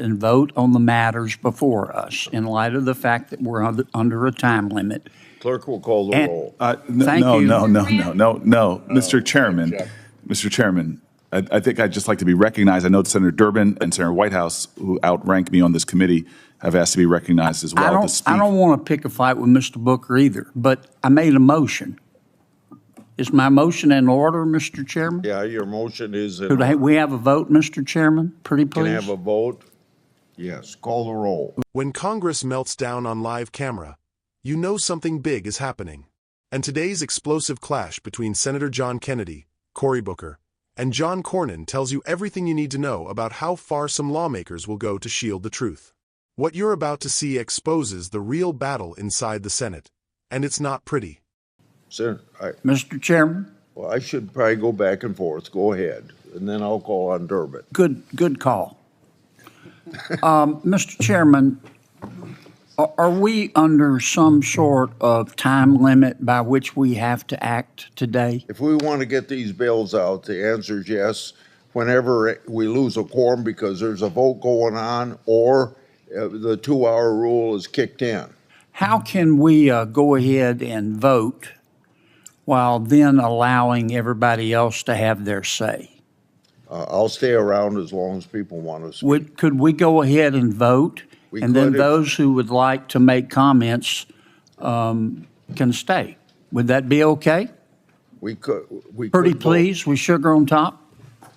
and vote on the matters before us in light of the fact that we're under a time limit. Clerk will call the roll. Thank you. No, Mr. Chairman. Mr. Chairman, I think I'd just like to be recognized. I know Senator Durbin and Senator Whitehouse, who outrank me on this committee, have asked to be recognized as well. I don't want to pick a fight with Mr. Booker either, but I made a motion. Is my motion in order, Mr. Chairman? Yeah, your motion is in Could order. we have a vote, Mr. Chairman? Pretty Can I please. have a vote? Yes, call the roll. When Congress melts down on live camera, you know something big is happening. And today's explosive clash between Senator John Kennedy, Cory Booker, and John Cornyn tells you everything you need to know about how far some lawmakers will go to shield the truth. What you're about to see exposes the real battle inside the Senate, and it's not pretty. Sir, Mr. Chairman? I should probably go back and forth. Go ahead, and then I'll call on Durbin. Good call. Mr. Chairman, are we under some sort of time limit by which we have to act today? If we want to get these bills out, the answer is yes. Whenever we lose a quorum because there's a vote going on or the 2-hour rule is kicked in. How can we go ahead and vote while then allowing everybody else to have their say? I'll stay around as long as people want to speak. Could we go ahead and vote? And then those who would like to make comments can stay. Would that be okay? We could. Pretty please, with sugar on top?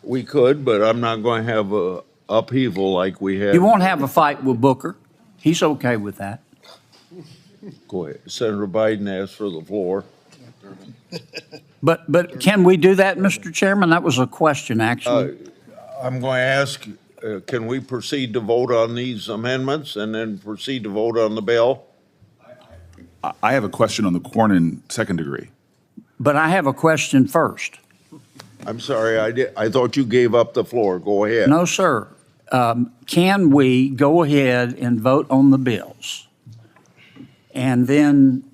We could, but I'm not going to have a upheaval like we had. You won't have a fight with Booker. He's okay with that. Go ahead. Senator Biden asked for the floor. But can we do that, Mr. Chairman? That was a question, actually. I'm going to ask, can we proceed to vote on these amendments and then proceed to vote on the bill? I have a question on the Cornyn second degree. But I have a question first. I'm sorry, I thought you gave up the floor. Go ahead. No, sir. Can we go ahead and vote on the bills? And then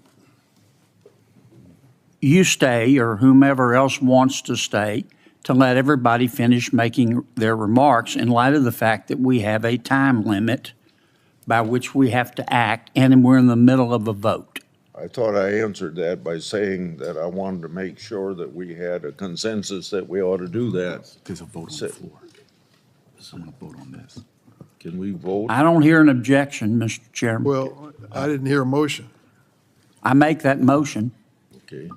you stay, or whomever else wants to stay, to let everybody finish making their remarks in light of the fact that we have a time limit by which we have to act, and we're in the middle of a vote. I thought I answered that by saying that I wanted to make sure that we had a consensus that we ought to do that. There's a vote on the floor. Someone vote on this. Can we vote? I don't hear an objection, Mr. Chairman. Well, I didn't hear a motion I make that motion. Okay.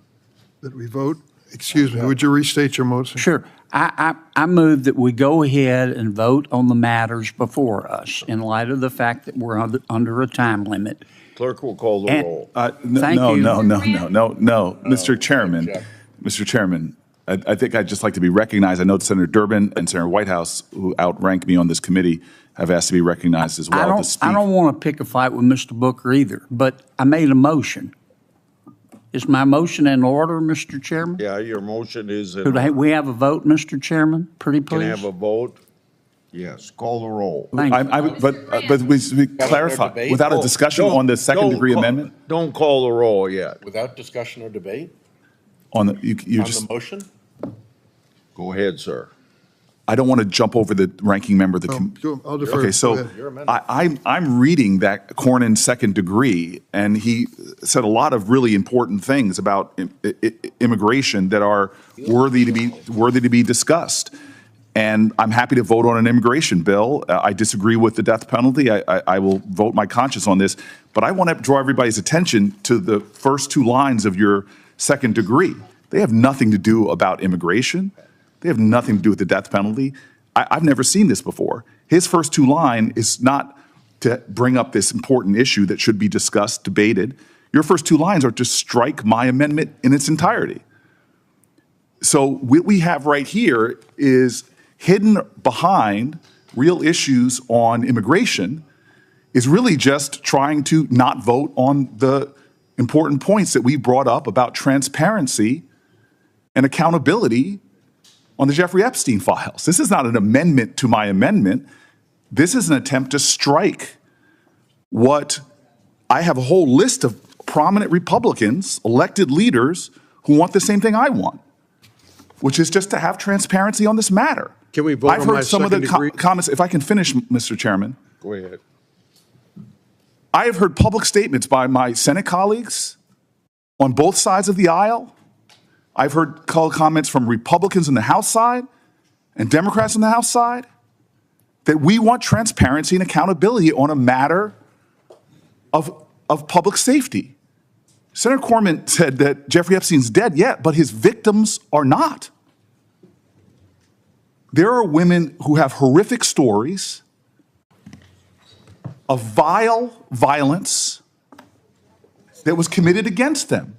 that we vote. Excuse me, would you restate your motion? Sure. I move that we go ahead and vote on the matters before us in light of the fact that we're under a time limit. Clerk will call the And- roll. Thank No, you. no. Mr. Chairman, I think I'd just like to be recognized. I know Senator Durbin and Senator Whitehouse, who outrank me on this committee, have asked to be recognized as well to speak. I don't want to pick a fight with Mr. Booker either, but I made a motion. Is my motion in order, Mr. Chairman? Yeah, your motion is in Could order. we have a vote, Mr. Chairman? Pretty Can I please. have a vote? Yes, call the roll. Thank you. But we clarify, debate? without a discussion on the second degree amendment? Don't call the roll yet. Without discussion or debate On the, you on just, the motion? Go ahead, sir. I don't want to jump over the ranking member of the. I'll defer. Okay, so Go ahead. I'm reading that Cornyn second degree, and he said a lot of really important things about immigration that are worthy to be discussed. And I'm happy to vote on an immigration bill. I disagree with the death penalty. I will vote my conscience on this, but I want to draw everybody's attention to the first two lines of your second degree. They have nothing to do about immigration. They have nothing to do with the death penalty. I've never seen this before. His first two line is not to bring up this important issue that should be discussed, debated. Your first two lines are to strike my amendment in its entirety. So what we have right here is hidden behind real issues on immigration is really just trying to not vote on the important points that we brought up about transparency and accountability on the Jeffrey Epstein files. This is not an amendment to my amendment. This is an attempt to strike what I have a whole list of prominent Republicans, elected leaders, who want the same thing I want, which is just to have transparency on this matter. Can we vote I've on my heard some of the second degree? comments. If I can finish, Mr. Chairman. Go ahead. I have heard public statements by my Senate colleagues on both sides of the aisle. I've heard comments from Republicans on the House side and Democrats on the House side that we want transparency and accountability on a matter of public safety. Senator Cornyn said that Jeffrey Epstein's dead yet, but his victims are not. There are women who have horrific stories of vile violence that was committed against them.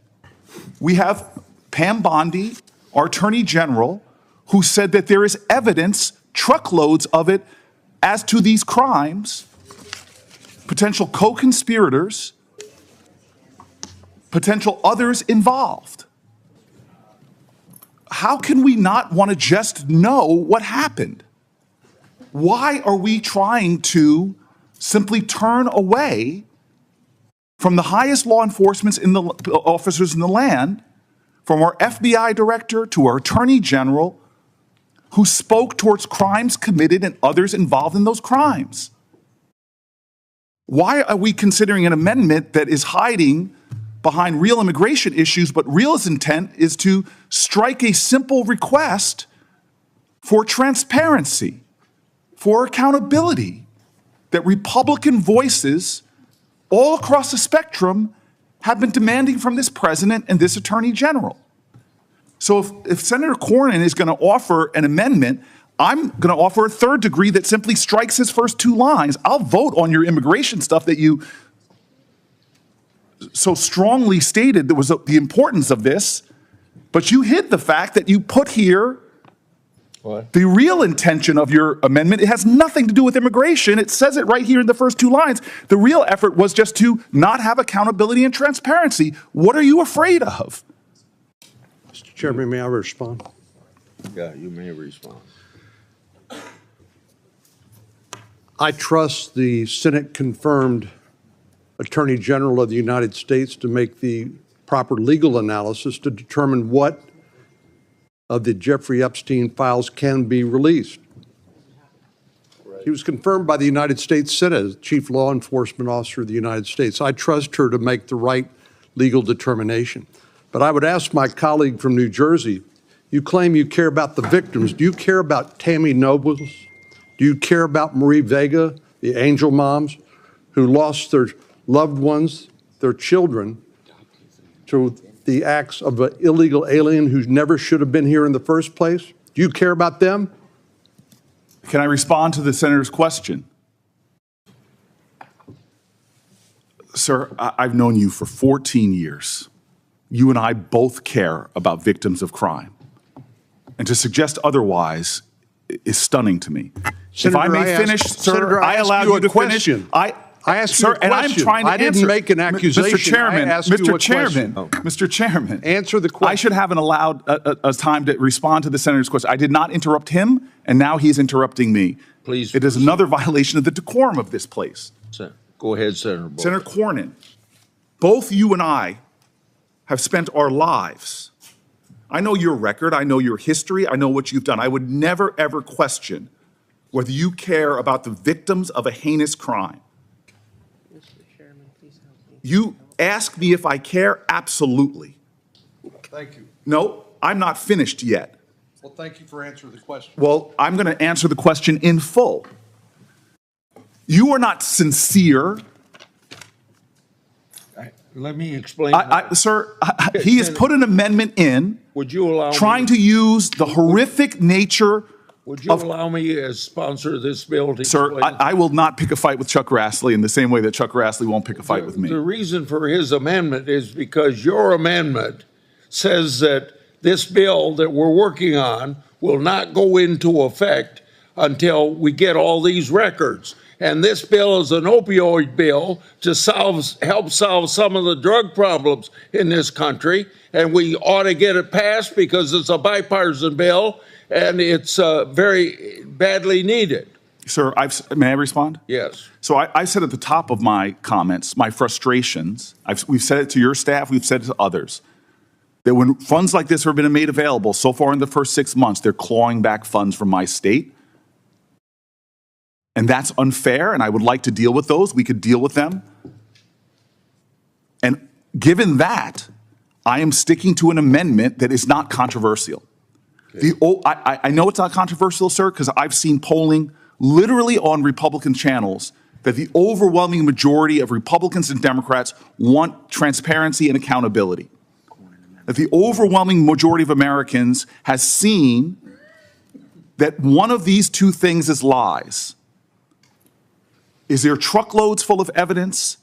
We have Pam Bondi, our Attorney General, who said that there is evidence, truckloads of it, as to these crimes, potential co-conspirators, potential others involved. How can we not want to just know what happened? Why are we trying to simply turn away from the highest law enforcement officers in the land, from our FBI director to our attorney general, who spoke towards crimes committed and others involved in those crimes? Why are we considering an amendment that is hiding behind real immigration issues, but real intent is to strike a simple request for transparency, for accountability, that Republican voices all across the spectrum have been demanding from this president and this attorney general? So if Senator Cornyn is going to offer an amendment, I'm going to offer a third degree that simply strikes his first two lines. I'll vote on your immigration stuff that you so strongly stated there was the importance of this, but you hid the fact that you put here the real intention of your amendment. It has nothing to do with immigration. It says it right here in the first two lines. The real effort was just to not have accountability and transparency. What are you afraid of? Mr. Chairman, may I respond? Yeah, you may respond. I trust the Senate-confirmed Attorney General of the United States to make the proper legal analysis to determine what of the Jeffrey Epstein files can be released. He was confirmed by the United States Senate as Chief Law Enforcement Officer of the United States. I trust her to make the right legal determination. But I would ask my colleague from New Jersey, you claim you care about the victims. Do you care about Tammy Nobles? Do you care about Marie Vega, the angel moms who lost their loved ones, their children, to the acts of an illegal alien who never should have been here in the first place? Do you care about them? Can I respond to the senator's question? Sir, I've known you for 14 years. You and I both care about victims of crime. And to suggest otherwise is stunning to me. Senator, if I may finish, sir, I allowed you to finish. I asked sir, you a question. And I'm trying to I didn't answer. make an accusation. Mr. Chairman, I asked you Mr. a Chairman, question. Mr. Chairman. Answer the question. I should have allowed a time to respond to the senator's question. I did not interrupt him, and now he's interrupting me. Please. It is another violation of the decorum of this place. Go ahead, Senator Booker. Senator Cornyn, both you and I have spent our lives. I know your record. I know your history. I know what you've done. I would never, ever question whether you care about the victims of a heinous crime. You ask me if I care? Absolutely. Thank you. No, I'm not finished yet. Well, thank you for answering the question. Well, I'm going to answer the question in full. You are not sincere. Let me explain. Sir, he has put an amendment in. Would you allow trying me, to use the horrific nature Would you allow me as sponsor of this bill to Sir, explain? I will not pick a fight with Chuck Grassley in the same way that Chuck Grassley won't pick a fight with me. The reason for his amendment is because your amendment says that this bill that we're working on will not go into effect until we get all these records. And this bill is an opioid bill to help solve some of the drug problems in this country. And we ought to get it passed because it's a bipartisan bill and it's very badly needed. Sir, may I respond? Yes. So I said at the top of my comments, my frustrations. We've said it to your staff. We've said it to others. that when funds like this have been made available so far in the first 6 months, they're clawing back funds from my state. And that's unfair, and I would like to deal with those. We could deal with them. And given that, I am sticking to an amendment that is not controversial. I know it's not controversial, sir, because I've seen polling literally on Republican channels that the overwhelming majority of Republicans and Democrats want transparency and accountability. That the overwhelming majority of Americans has seen that one of these two things is lies. Is there truckloads full of evidence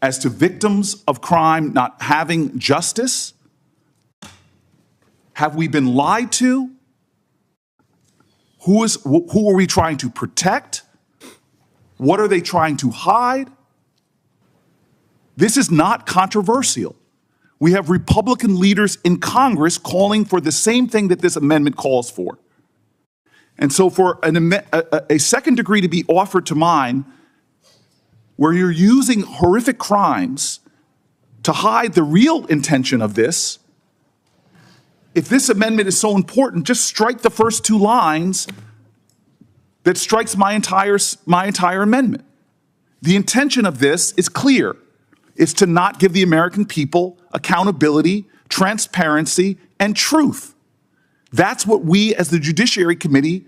as to victims of crime not having justice? Have we been lied to? Who are we trying to protect? What are they trying to hide? This is not controversial. We have Republican leaders in Congress calling for the same thing that this amendment calls for. And so for a second degree to be offered to mine, where you're using horrific crimes to hide the real intention of this, if this amendment is so important, just strike the first two lines that strikes my entire amendment. The intention of this is clear. It's to not give the American people accountability, transparency, and truth. That's what we as the Judiciary Committee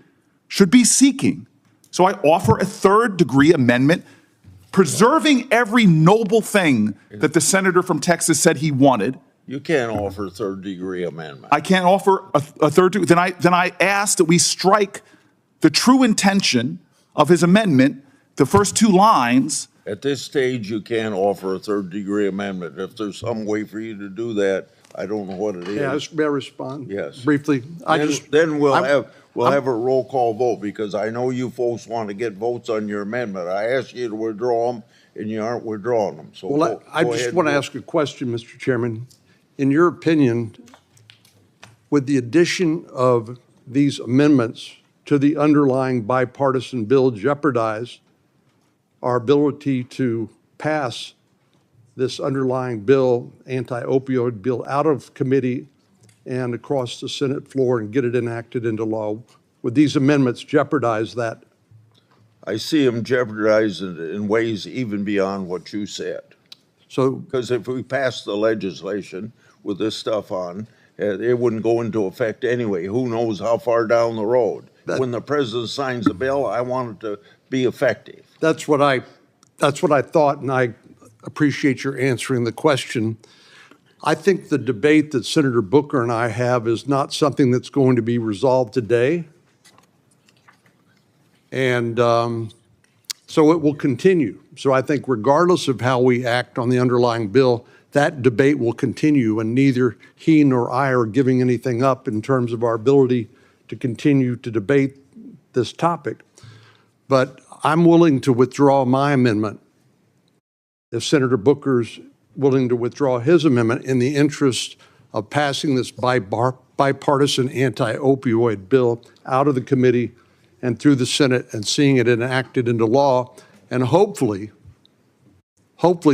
should be seeking. So I offer a third degree amendment, preserving every noble thing that the senator from Texas said he wanted. You can't offer third degree amendment. I can't offer a third degree. Then I ask that we strike the true intention of his amendment, the first two lines. At this stage, you can't offer a third degree amendment. If there's some way for you to do that, I don't know what it is. Yeah, may I respond? Yes. Briefly? Then we'll have a roll call vote, because I know you folks want to get votes on your amendment. I asked you to withdraw them, and you aren't withdrawing them. So Well, I just want to ask a question, Mr. Chairman. In your opinion, would the addition of these amendments to the underlying bipartisan bill jeopardize our ability to pass this underlying bill, anti-opioid bill, out of committee and across the Senate floor and get it enacted into law? Would these amendments jeopardize that? I see them jeopardized in ways even beyond what you said. So, Because if we pass the legislation with this stuff on, it wouldn't go into effect anyway. Who knows how far down the road? When the president signs the bill, I want it to be effective. that's what I thought, and I appreciate your answering the question. I think the debate that Senator Booker and I have is not something that's going to be resolved today. And so it will continue. So I think regardless of how we act on the underlying bill, that debate will continue, and neither he nor I are giving anything up in terms of our ability to continue to debate this topic. But I'm willing to withdraw my amendment if Senator Booker's willing to withdraw his amendment in the interest of passing this bipartisan anti-opioid bill out of the committee and through the Senate and seeing it enacted into law, and hopefully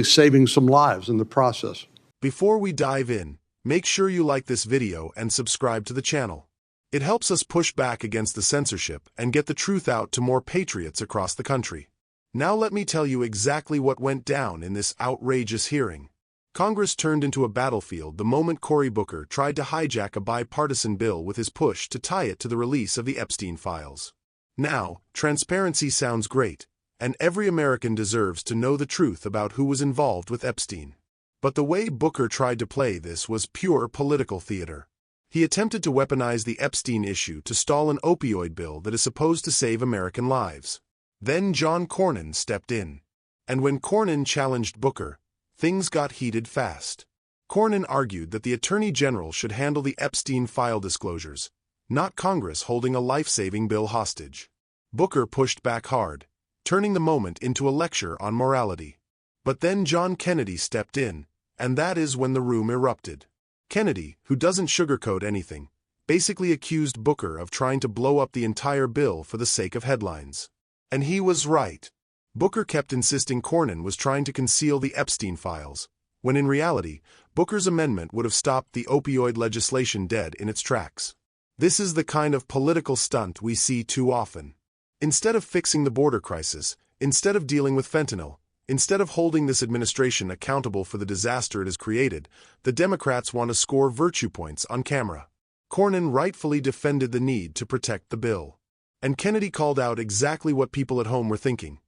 saving some lives in the process. Before we dive in, make sure you like this video and subscribe to the channel. It helps us push back against the censorship and get the truth out to more patriots across the country. Now let me tell you exactly what went down in this outrageous hearing. Congress turned into a battlefield the moment Cory Booker tried to hijack a bipartisan bill with his push to tie it to the release of the Epstein files. Now, transparency sounds great, and every American deserves to know the truth about who was involved with Epstein. But the way Booker tried to play this was pure political theater. He attempted to weaponize the Epstein issue to stall an opioid bill that is supposed to save American lives. Then John Cornyn stepped in. And when Cornyn challenged Booker, things got heated fast. Cornyn argued that the Attorney General should handle the Epstein file disclosures, not Congress holding a life-saving bill hostage. Booker pushed back hard, turning the moment into a lecture on morality. But then John Kennedy stepped in, and that is when the room erupted. Kennedy, who doesn't sugarcoat anything, basically accused Booker of trying to blow up the entire bill for the sake of headlines. And he was right. Booker kept insisting Cornyn was trying to conceal the Epstein files, when in reality, Booker's amendment would have stopped the opioid legislation dead in its tracks. This is the kind of political stunt we see too often. Instead of fixing the border crisis, instead of dealing with fentanyl, instead of holding this administration accountable for the disaster it has created, the Democrats want to score virtue points on camera. Cornyn rightfully defended the need to protect the bill. And Kennedy called out exactly what people at home were thinking.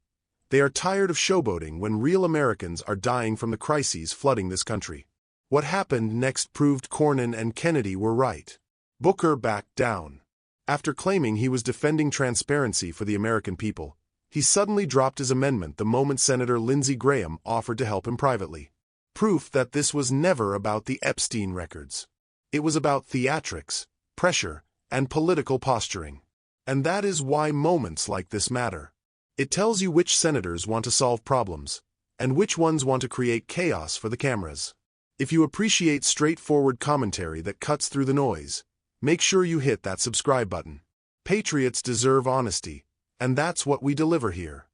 They are tired of showboating when real Americans are dying from the crises flooding this country. What happened next proved Cornyn and Kennedy were right. Booker backed down. After claiming he was defending transparency for the American people, he suddenly dropped his amendment the moment Senator Lindsey Graham offered to help him privately. Proof that this was never about the Epstein records. It was about theatrics, pressure, and political posturing. And that is why moments like this matter. It tells you which senators want to solve problems, and which ones want to create chaos for the cameras. If you appreciate straightforward commentary that cuts through the noise, make sure you hit that subscribe button. Patriots deserve honesty, and that's what we deliver here.